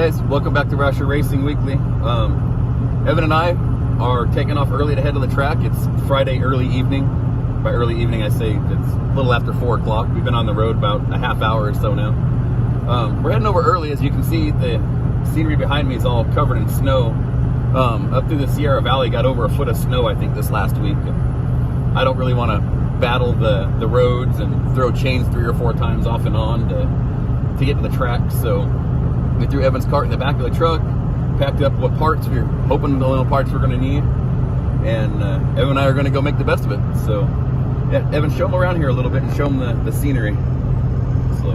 guys, welcome back to Roush Racing Weekly. Evan and I are taking off early to head to the track. It's Friday early evening. By early evening I say it's a little after 4 o'clock. We've been on the road about a half hour or so now. We're heading over early. As you can see, the scenery behind me is all covered in snow. Up through the Sierra Valley, got over a foot of snow I think this last week. I don't really want to battle the roads and throw chains 3 or 4 times off and on to get to the track, so we threw Evan's cart in the back of the truck, packed up what parts we were hoping the little parts we're going to need, and Evan and I are going to go make the best of it. So yeah, Evan, show them around here a little bit and show them the scenery. So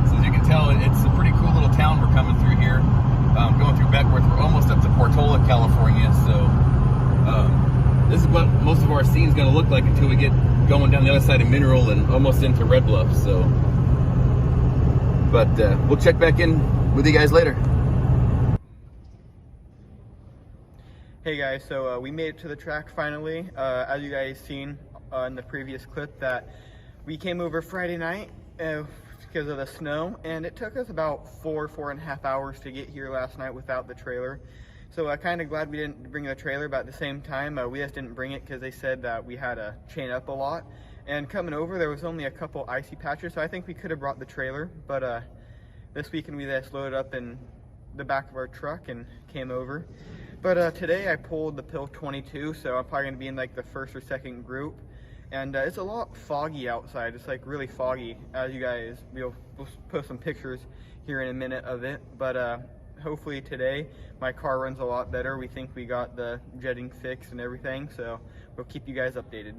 as you can tell, it's a pretty cool little town we're coming through here. Going through Beckworth, we're almost up to Portola, California, so this is what most of our scene's going to look like until we get going down the other side of Mineral and almost into Red Bluff. So, but we'll check back in with you guys later. Hey guys, so we made it to the track finally. As you guys seen in the previous clip, that we came over Friday night because of the snow, and it took us about 4.5 hours to get here last night without the trailer. So I'm kind of glad we didn't bring the trailer, but at the same time, we just didn't bring it because they said that we had to chain up a lot. And coming over, there was only a couple icy patches, so I think we could have brought the trailer. But this weekend, we just loaded up in the back of our truck and came over. But today, I pulled the Pill 22, so I'm probably going to be in like the first or second group. And it's a lot foggy outside. It's like really foggy, as you guys, we'll post some pictures here in a minute of it. But hopefully today my car runs a lot better. We think we got the jetting fixed and everything, so we'll keep you guys updated.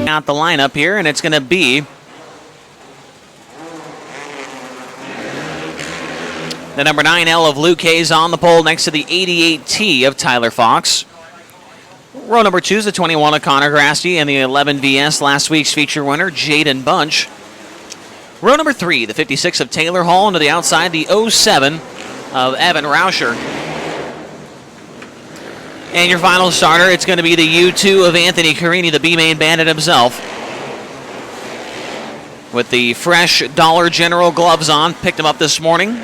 Out the lineup here, and it's going to be the number 9L of Luke Hayes on the pole next to the 88T of Tyler Fox. Row number 2 is the 21 of Connor Grasty and the 11 VS, last week's feature winner, Jaden Bunch. Row number 3, the 56 of Taylor Hall, and to the outside, the 07 of Evan Rauscher. And your final starter, it's going to be the U2 of Anthony Carini, the B-Main Bandit himself. With the fresh Dollar General gloves on, picked them up this morning.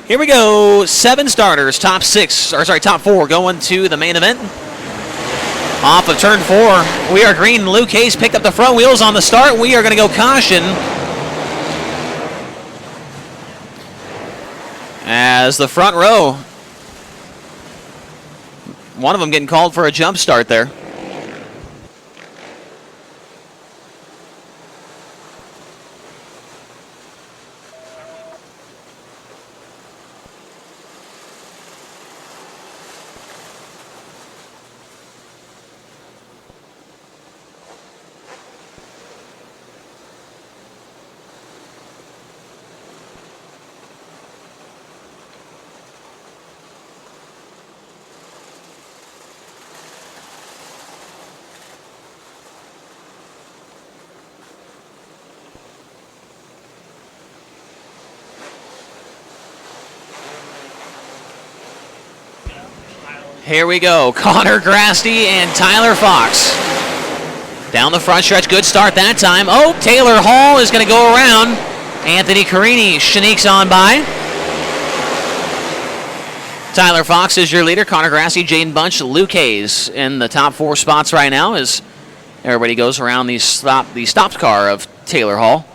Here we go, 7 starters, top 4 going to the main event. Off of turn 4, we are green. Luke Hayes picked up the front wheels on the start. We are going to go caution as the front row, one of them getting called for a jump start there. Here we go. Connor Grasty and Tyler Fox. Down the front stretch. Good start that time. Oh, Taylor Hall is going to go around. Anthony Carini sneaks on by. Tyler Fox is your leader. Connor Grasty, Jaden Bunch, Luke Hayes in the top 4 spots right now as everybody goes around the stopped car of Taylor Hall.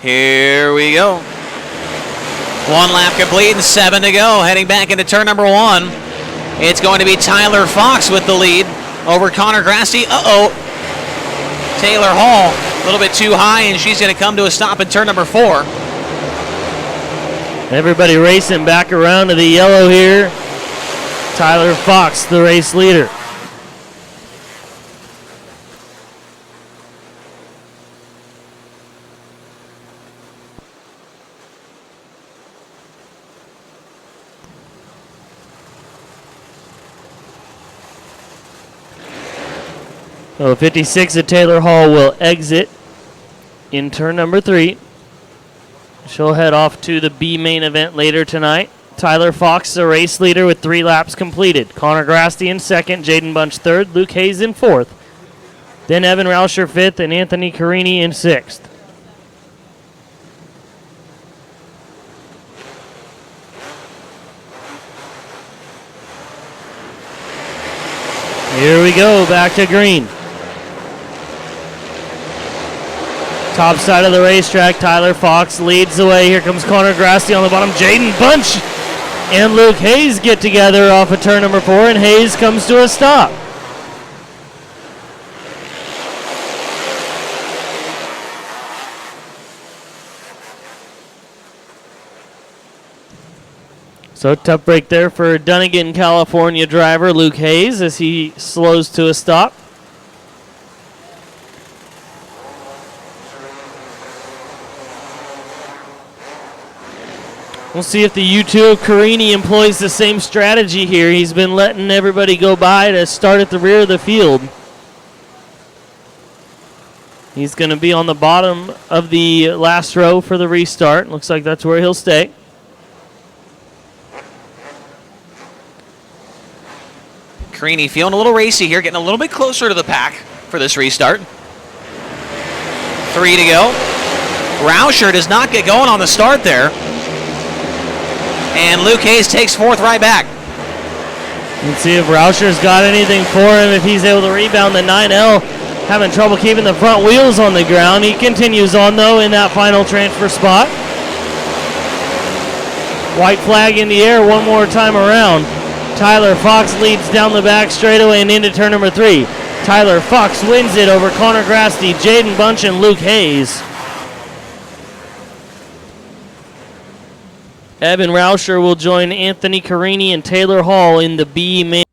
Here we go. 1 lap complete and 7 to go. Heading back into turn number 1. It's going to be Tyler Fox with the lead over Connor Grasty. Uh-oh. Taylor Hall a little bit too high, and she's going to come to a stop in turn number 4. Everybody racing back around to the yellow here. Tyler Fox, the race leader. So 56 at Taylor Hall will exit in turn number 3. She'll head off to the B main event later tonight. Tyler Fox, the race leader with 3 laps completed. Connor Grasty in 2nd, Jaden Bunch 3rd, Luke Hayes in 4th. Then Evan Rauscher 5th and Anthony Carini in 6th. Here we go, back to green. Top side of the racetrack, Tyler Fox leads the way. Here comes Connor Grasty on the bottom. Jaden Bunch and Luke Hayes get together off of turn number 4, and Hayes comes to a stop. So tough break there for Dunnigan, California driver Luke Hayes as he slows to a stop. We'll see if the U2 of Carini employs the same strategy here. He's been letting everybody go by to start at the rear of the field. He's going to be on the bottom of the last row for the restart. Looks like that's where he'll stay. Carini feeling a little racy here, getting a little bit closer to the pack for this restart. 3 to go. Rauscher does not get going on the start there. And Luke Hayes takes 4th right back. Let's see if Rauscher's got anything for him, if he's able to rebound the 9L. Having trouble keeping the front wheels on the ground. He continues on, though, in that final transfer spot. White flag in the air one more time around. Tyler Fox leads down the back straightaway and into turn number 3. Tyler Fox wins it over Connor Grasty, Jaden Bunch, and Luke Hayes. Evan Rauscher will join Anthony Carini and Taylor Hall in the B main.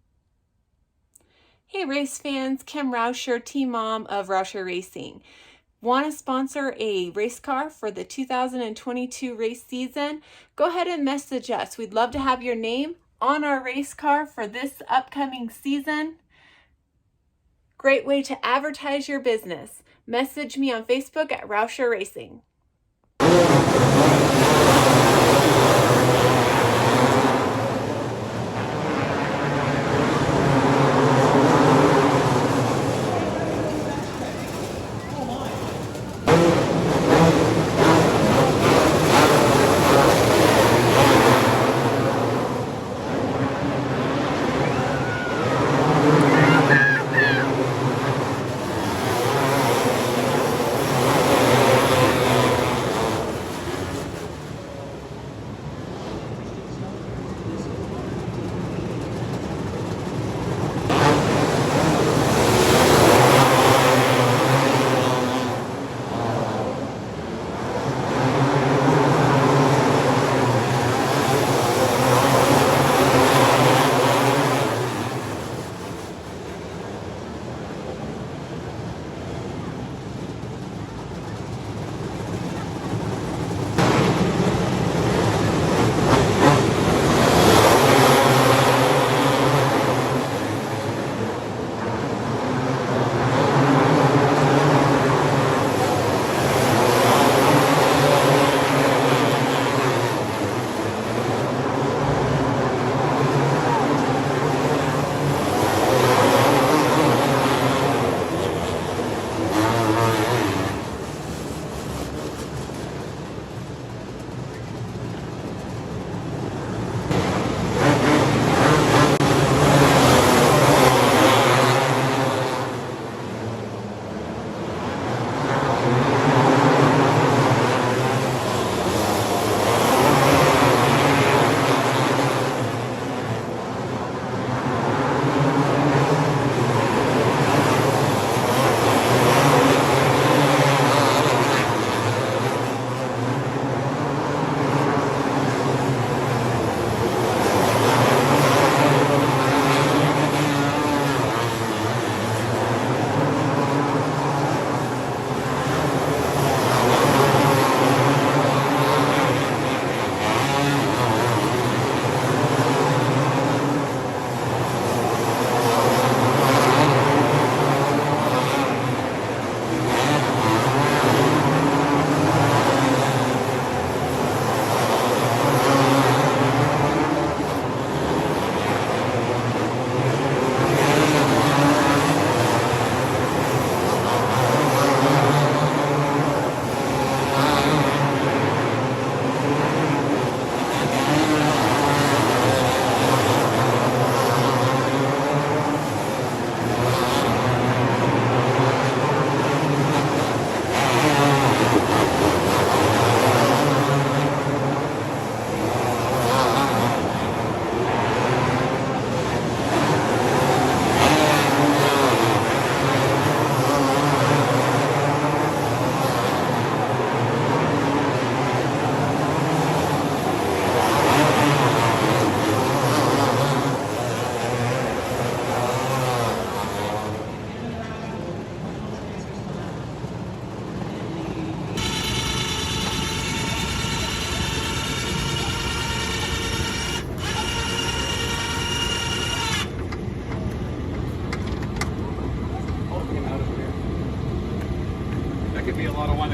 Hey race fans, Kim Rauscher, team mom of Rauscher Racing. Want to sponsor a race car for the 2022 race season? Go ahead and message us. We'd love to have your name on our race car for this upcoming season. Great way to advertise your business. Message me on Facebook at Rauscher Racing.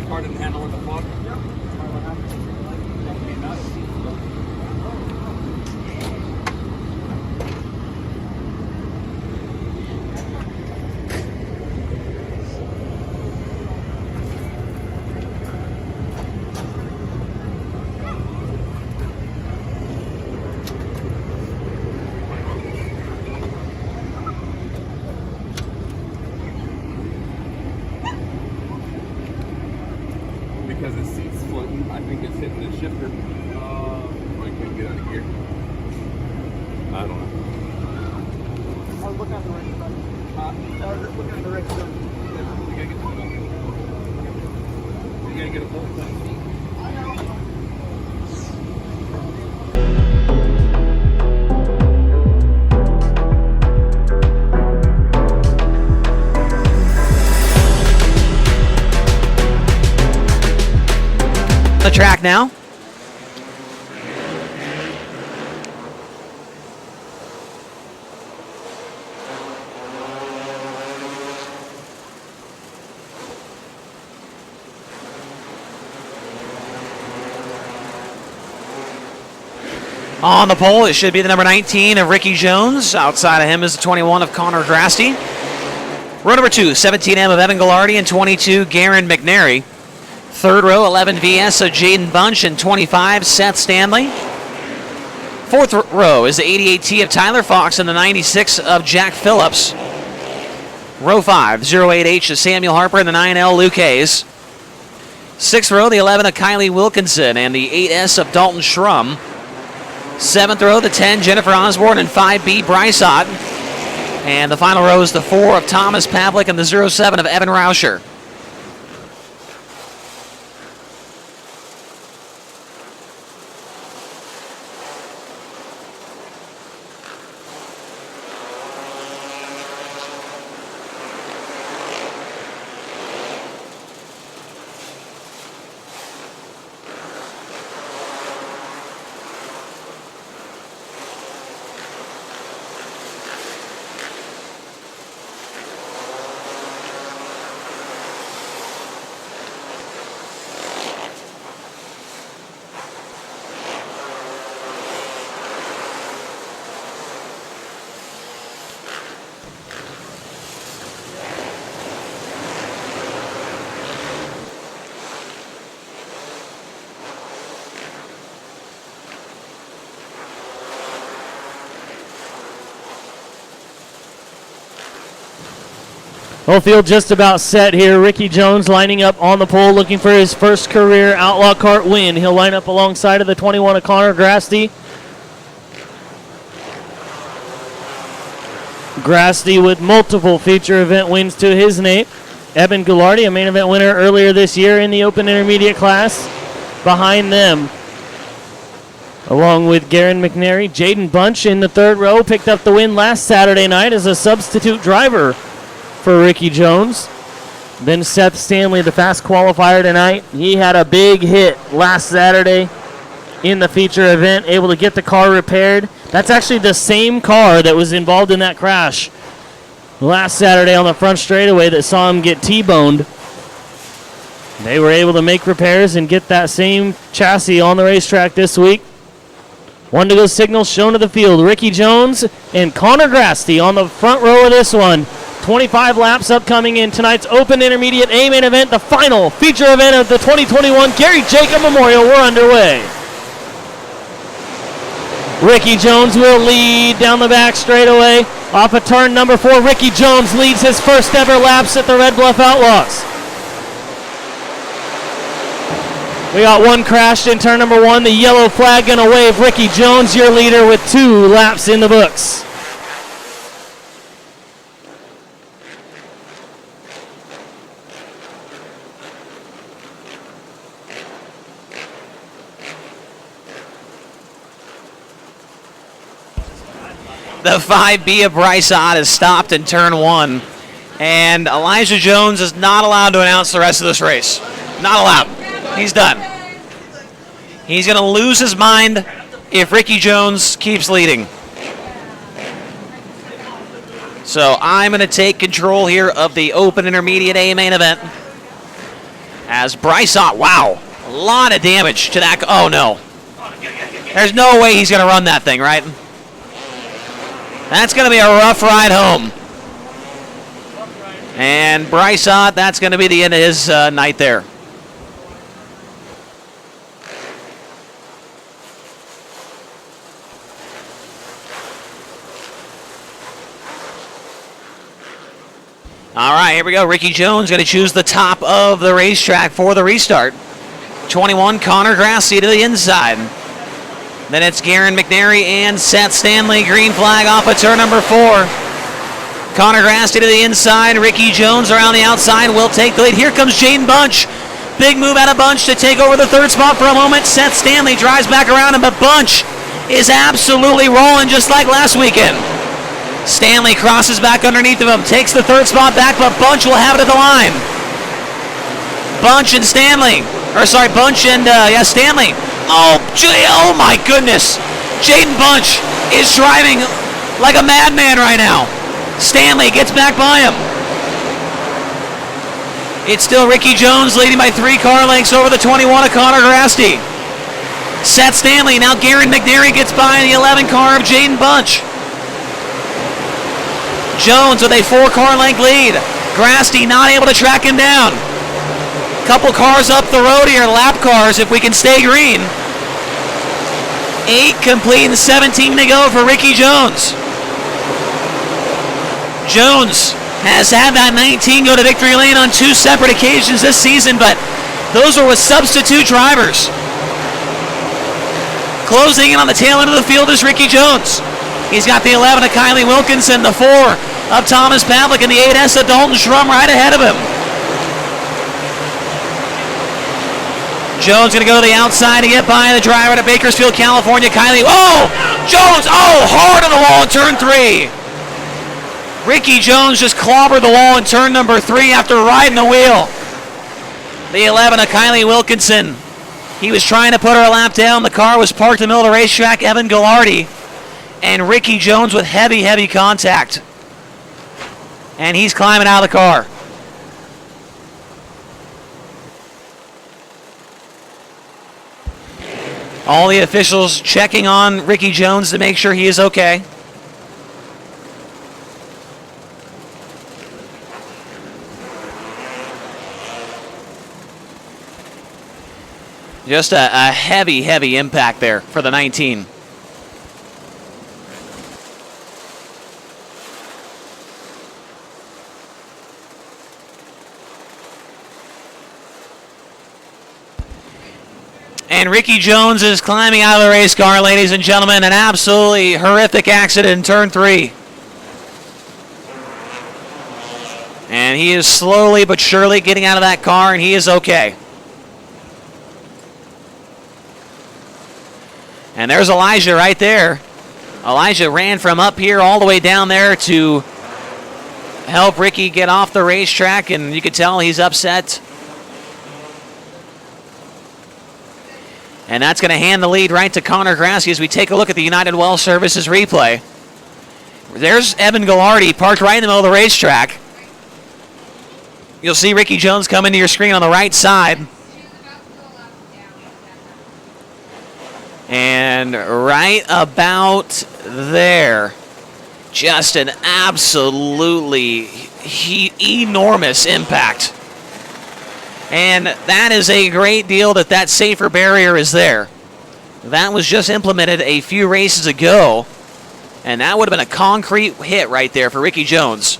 car didn't handle with the plug? Because the seat's floating, I think it's hitting the shifter. I can't get out of here. I don't know. I was looking at the right side. I was just looking at the right side. You gotta get a bolt done. The track now. On the pole, it should be the number 19 of Ricky Jones. Outside of him is the 21 of Connor Grasty. Row number 2, 17M of Evan Gallardi and 22 Garen McNary. Third row, 11 VS of Jaden Bunch and 25 Seth Stanley. Fourth row is the 88T of Tyler Fox and the 96 of Jack Phillips. Row 5, 08H of Samuel Harper and the 9L Luke Hayes. Sixth row, the 11 of Kylie Wilkinson and the 8S of Dalton Schrum. Seventh row, the 10 Jennifer Osborne and 5B Bryce Ott. And the final row is the 4 of Thomas Pavlik and the 07 of Evan Rauscher. Whole field just about set here. Ricky Jones lining up on the pole, looking for his first career Outlaw Kart win. He'll line up alongside of the 21 of Connor Grasty. Grasty with multiple feature event wins to his name. Evan Gallardi, a main event winner earlier this year in the Open Intermediate class. Behind them, along with Garen McNary, Jaden Bunch in the third row, picked up the win last Saturday night as a substitute driver for Ricky Jones. Then Seth Stanley, the fast qualifier tonight. He had a big hit last Saturday in the feature event, able to get the car repaired. That's actually the same car that was involved in that crash last Saturday on the front straightaway that saw him get T-boned. They were able to make repairs and get that same chassis on the racetrack this week. One to go signal shown to the field. Ricky Jones and Connor Grasty on the front row of this one. 25 laps upcoming in tonight's Open Intermediate A-Main event, the final feature event of the 2021 Gary Jacob Memorial. We're underway. Ricky Jones will lead down the back straightaway. Off of turn number 4, Ricky Jones leads his first ever laps at the Red Bluff Outlaws. We got one crashed in turn number 1. The yellow flag gonna wave. Ricky Jones, your leader, with 2 laps in the books. The 5B of Bryce Ott is stopped in turn 1. And Elijah Jones is not allowed to announce the rest of this race. Not allowed. He's done. He's going to lose his mind if Ricky Jones keeps leading. So I'm going to take control here of the Open Intermediate A main event As Bryce Ott, wow, a lot of damage to that. Oh no. There's no way he's going to run that thing, right? That's going to be a rough ride home. And Bryce Ott, that's going to be the end of his night there. All right, here we go. Ricky Jones going to choose the top of the racetrack for the restart. 21, Connor Grassi to the inside. Then it's Garen McNary and Seth Stanley. Green flag off of turn number 4. Connor Grassi to the inside. Ricky Jones around the outside will take the lead. Here comes Jaden Bunch. Big move out of Bunch to take over the third spot for a moment. Seth Stanley drives back around him, but Bunch is absolutely rolling just like last weekend. Stanley crosses back underneath of him, takes the third spot back, but Bunch will have it at the line. Bunch and Stanley. Stanley. Oh my goodness. Jaden Bunch is driving like a madman right now. Stanley gets back by him. It's still Ricky Jones leading by 3 car lengths over the 21 of Connor Grassi. Seth Stanley, now Garen McNary gets by in the 11 car of Jaden Bunch. Jones with a 4 car length lead. Grassi not able to track him down. Couple cars up the road here, lap cars if we can stay green. 8 complete and 17 to go for Ricky Jones. Jones has had that 19 go to victory lane on 2 separate occasions this season, but those were with substitute drivers. Closing in on the tail end of the field is Ricky Jones. He's got the 11 of Kylie Wilkinson, the 4 of Thomas Pavlik, and the 8S of Dalton Schrum right ahead of him. Jones going to go to the outside to get by the driver to Bakersfield, California, Kylie. Oh! Jones! Oh! Hard on the wall in turn 3. Ricky Jones just clobbered the wall in turn number 3 after riding the wheel. The 11 of Kylie Wilkinson. He was trying to put her lap down. The car was parked in the middle of the racetrack. Evan Ghilardi and Ricky Jones with heavy, heavy contact. And he's climbing out of the car. All the officials checking on Ricky Jones to make sure he is okay. Just a heavy, heavy impact there for the 19. And Ricky Jones is climbing out of the race car, ladies and gentlemen. An absolutely horrific accident in turn 3. And he is slowly but surely getting out of that car, and he is okay. And there's Elijah right there. Elijah ran from up here all the way down there to help Ricky get off the racetrack, and you could tell he's upset. And that's going to hand the lead right to Connor Grassi as we take a look at the United Well Services replay. There's Evan Ghilardi parked right in the middle of the racetrack. You'll see Ricky Jones come into your screen on the right side. And right about there, just an absolutely enormous impact. And that is a great deal that safer barrier is there. That was just implemented a few races ago, and that would have been a concrete hit right there for Ricky Jones.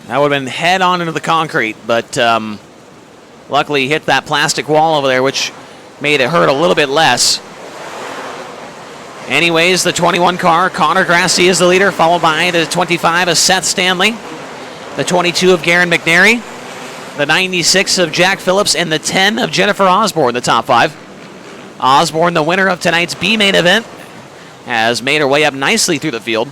That would have been head on into the concrete, but luckily he hit that plastic wall over there, which made it hurt a little bit less. Anyways, the 21 car, Connor Grassi is the leader, followed by the 25 of Seth Stanley, the 22 of Garen McNary, the 96 of Jack Phillips, and the 10 of Jennifer Osborne, the top 5. Osborne, the winner of tonight's B main event, has made her way up nicely through the field.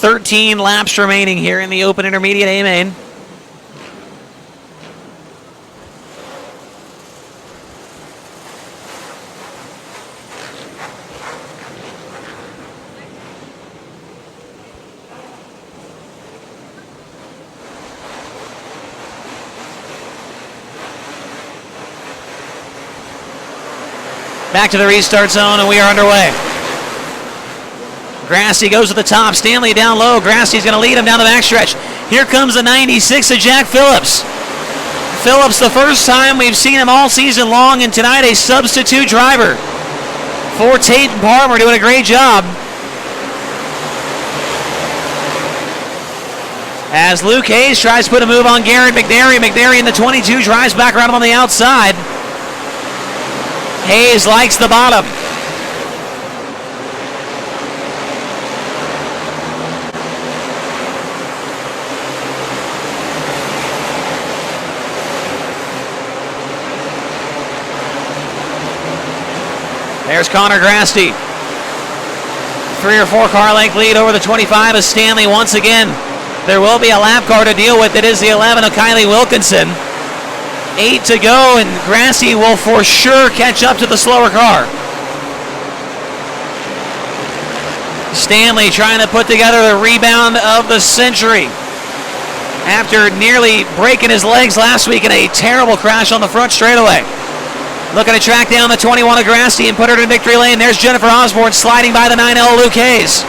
13 laps remaining here in the Open Intermediate A main. Back to the restart zone, and we are underway. Grassi goes to the top. Stanley down low. Grassi's going to lead him down the backstretch. Here comes the 96 of Jack Phillips. Phillips, the first time we've seen him all season long, and tonight a substitute driver for Tate Palmer, doing a great job. As Luke Hayes tries to put a move on Garrett McNary. McNary in the 22 drives back around him on the outside. Hayes likes the bottom. There's Connor Grasty. 3 or 4 car length lead over the 25 of Stanley once again. There will be a lap car to deal with. It is the 11 of Kylie Wilkinson. 8 to go, and Grassi will for sure catch up to the slower car. Stanley trying to put together the rebound of the century after nearly breaking his legs last week in a terrible crash on the front straightaway. Looking to track down the 21 of Grassi and put her in victory lane. There's Jennifer Osborne sliding by the 9L Luke Hayes.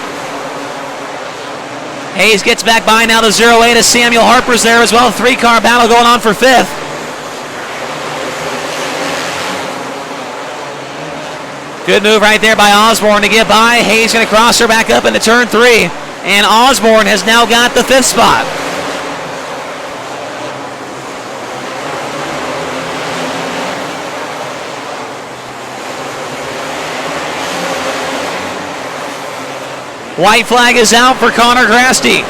Hayes gets back by now. The 08 of Samuel Harper's there as well. 3-car battle going on for 5th. Good move right there by Osborne to get by. Hayes going to cross her back up into turn 3. And Osborne has now got the 5th spot. White flag is out for Connor Grasty.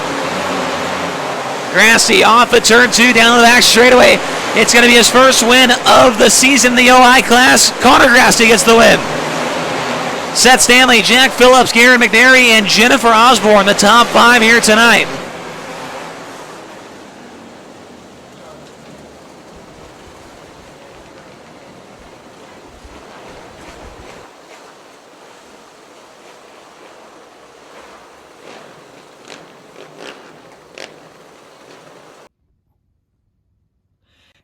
Grasty off at turn 2 down the back straightaway. It's going to be his first win of the season in the OI class. Connor Grasty gets the win. Seth Stanley, Jack Phillips, Garrett McNary, and Jennifer Osborne, the top 5 here tonight.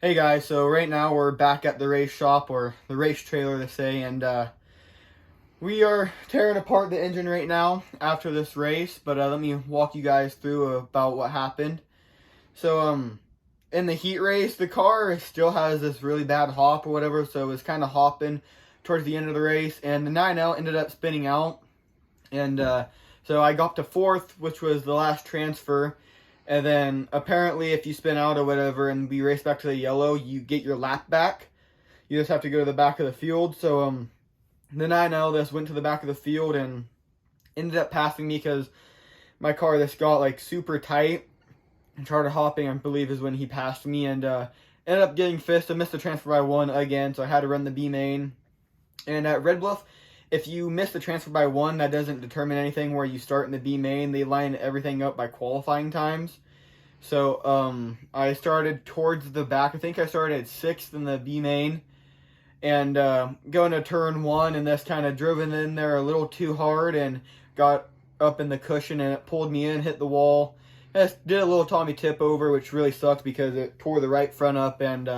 Hey guys, so right now we're back at the race shop, or the race trailer to say, and we are tearing apart the engine right now after this race, but let me walk you guys through about what happened. So in the heat race, the car still has this really bad hop or whatever, so it was kind of hopping towards the end of the race, and the 9L ended up spinning out, and so I got to 4th, which was the last transfer. And then apparently if you spin out or whatever and we race back to the yellow, you get your lap back. You just have to go to the back of the field. So the 9L just went to the back of the field and ended up passing me because my car just got like super tight. And started hopping, I believe, is when he passed me, and ended up getting 5th. I missed the transfer by 1 again, so I had to run the B main. And at Red Bluff, if you miss the transfer by 1, that doesn't determine anything where you start in the B main. They line everything up by qualifying times. So I started towards the back. I think I started at 6th in the B main. And going to turn 1, and this kind of driven in there a little too hard and got up in the cushion, and it pulled me in, hit the wall. I just did a little Tommy tip over, which really sucked because it tore the right front up and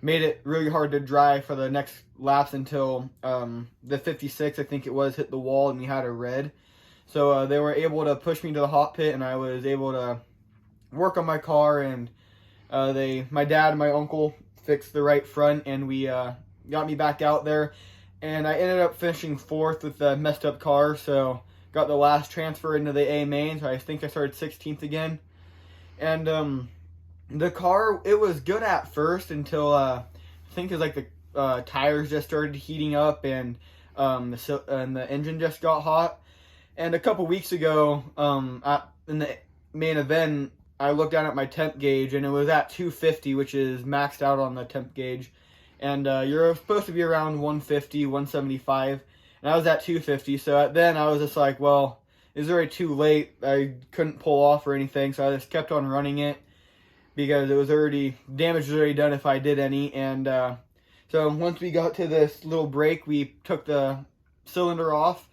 made it really hard to drive for the next laps until the 56, I think it was, hit the wall and we had a red. So they were able to push me to the hot pit, and I was able to work on my car, and my dad and my uncle fixed the right front, and we got me back out there, and I ended up finishing 4th with the messed up car, so got the last transfer into the A main, so I think I started 16th again. And the car, it was good at first until I think it was like the tires just started heating up, and the engine just got hot. And a couple weeks ago, in the main event, I looked down at my temp gauge, and it was at 250, which is maxed out on the temp gauge. And you're supposed to be around 150, 175. And I was at 250, so then I was just like, well, it was already too late. I couldn't pull off or anything, so I just kept on running it because it was already, damage was already done if I did any. And so once we got to this little break, we took the cylinder off,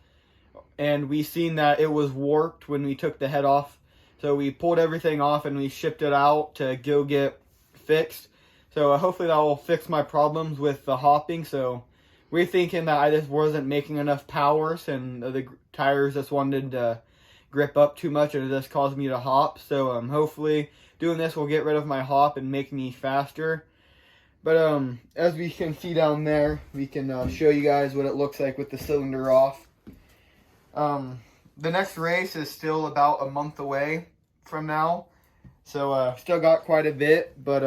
and we seen that it was warped when we took the head off. So we pulled everything off and we shipped it out to go get fixed. So hopefully that will fix my problems with the hopping. So we're thinking that I just wasn't making enough power, and the tires just wanted to grip up too much, and it just caused me to hop. So hopefully doing this will get rid of my hop and make me faster. But as we can see down there, we can show you guys what it looks like with the cylinder off. The next race is still about a month away from now, so still got quite a bit, but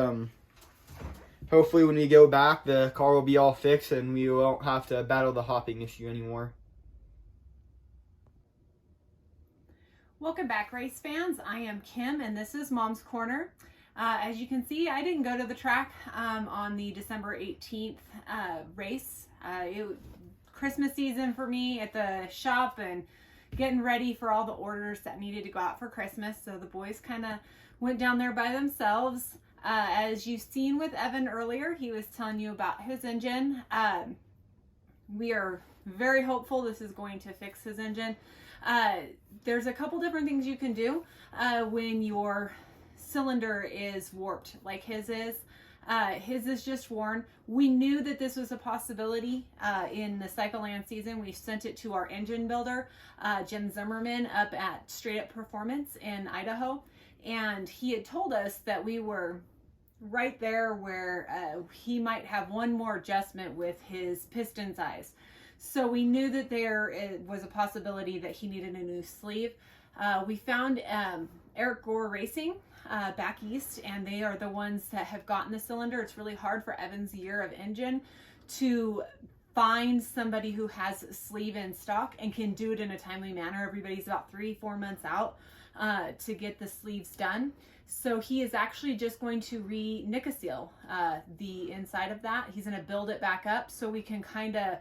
hopefully when we go back, the car will be all fixed and we won't have to battle the hopping issue anymore. Welcome back, race fans. I am Kim and this is Mom's Corner. As you can see, I didn't go to the track on the December 18th race. Christmas season for me at the shop and getting ready for all the orders that needed to go out for Christmas. So the boys kind of went down there by themselves. As you've seen with Evan earlier, he was telling you about his engine. We are very hopeful this is going to fix his engine. There's a couple different things you can do when your cylinder is warped like his is. His is just worn. We knew that this was a possibility in the Cycleland season. We sent it to our engine builder, Jim Zimmerman, up at Straight Up Performance in Idaho. And he had told us that we were right there where he might have one more adjustment with his piston size. So we knew that there was a possibility that he needed a new sleeve. We found Eric Gore Racing back east, and they are the ones that have gotten the cylinder. It's really hard for Evan's year of engine to find somebody who has a sleeve in stock and can do it in a timely manner. Everybody's about 3-4 months out to get the sleeves done. So he is actually just going to re-Nicosil the inside of that. He's going to build it back up so we can kind of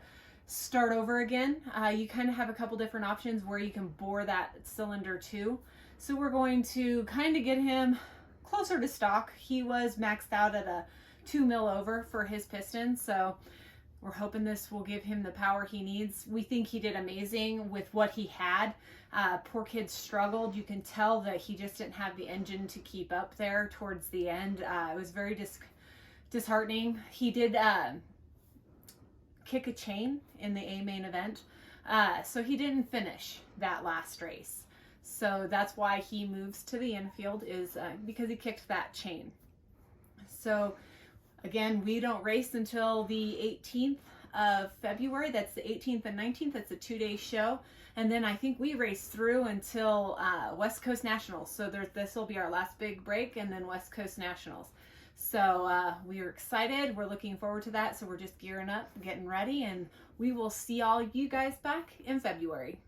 start over again. You kind of have a couple different options where you can bore that cylinder too. So we're going to kind of get him closer to stock. He was maxed out at a 2 mil over for his piston, so we're hoping this will give him the power he needs. We think he did amazing with what he had. Poor kid struggled. You can tell that he just didn't have the engine to keep up there towards the end. It was very disheartening. He did kick a chain in the A main event, so he didn't finish that last race. So that's why he moves to the infield, is because he kicked that chain. So again, we don't race until the 18th of February. That's the 18th and 19th. That's a 2-day show. And then I think we race through until West Coast Nationals. So this will be our last big break, and then West Coast Nationals. So we are excited. We're looking forward to that. So we're just gearing up, getting ready, and we will see all you guys back in February.